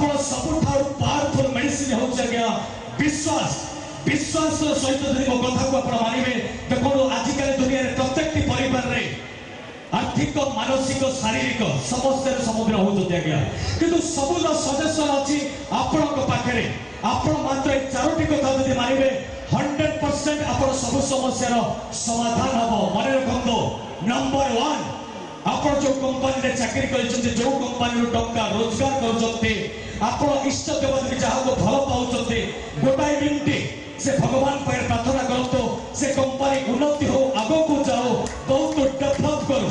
आपण सबुठार powerful medicine हो गया विश्वास। विश्वास सहित यदि मो कथा को आपण मानिबे देखो आजिकल दुनिया रे प्रत्येक परिवार रे आर्थिक मानसिक शारीरिक समस्या समुद्र होते आज्ञा किंतु सबुज सजेसन अच्छी आपण पाखे आपण मात्र चारोटी कथा यदि मानिबे 100% आपण सब समस्या समाधान हम। मन रखो नंबर 1 आपण जो कंपनी रे चाकरी करछन जो कंपनी टंका रोजगार करछते आपण इष्ट देवता जहाँ को भल पाउछते गोटाए मिनिट से भगवान पर प्रार्थना करतो से कंपनी उन्नति हो आगो को जाओ बहुत डेवलप करो।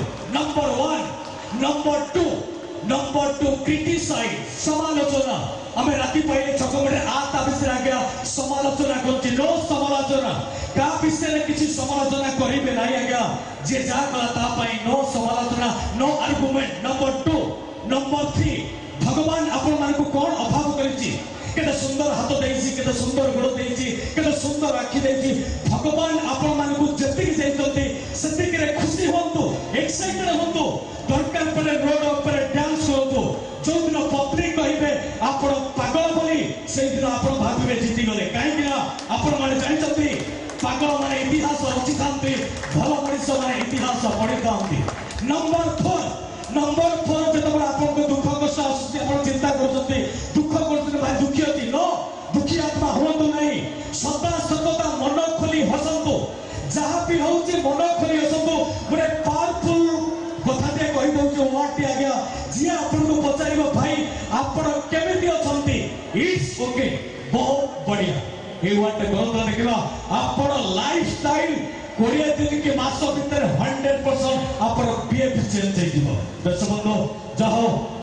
नंबर 2 क्रिटिसाइज समालोचना हमें राति पहले छकमटे आता विषय आज्ञा समालोचना करछि नो समालोचना का विषय किसी समालोचना करिबे नाही आज्ञा जे जा कला ता पई नो समालोचना नो आर्गुमेंट। नंबर 3 भगवान आपण मान को कोन अभाव करिछि केते सुंदर हाथ देछि केते सुंदर गोड़ देछि केते सुंदर आखि देछि भगवान आपण मान को जति कि देइतोते सेति रे खुशी होंतु एक्साइटेड होंतु दरकार परे रोड ऊपर डांस होंतु जो दिन पब्लिक कहिबे आपण पागल बोली से दिन आपण भाबिबे जीति गले काहे कि आपण माने जानितोते पागल माने इतिहास रचि थांती भल मनुष्य माने इतिहास पढि थांती। नंबर 4 जेतबे आपण को दुख कष्ट आसुछि आपण चिंता करछथि दुख करछथि भाई दुखी अछि नो दुखी आत्मा होंतु नहीं सदा सतता मन खोली हसंतु जहाँ भी होउछि मन खोली हसंतु गोटे पावरफुल कथा ते कहि दउछि वर्ड टी आ गया जे आपण को पचारिबो भाई आपण केमिति अछंती इट्स ओके बहुत बढ़िया ए वर्ड गंदा देखिबा आपण लाइफस्टाइल 20 दिन के मास भीतर 100% आपण बीएफ चेंज हो जिवो। दर्शक बंधु जाओ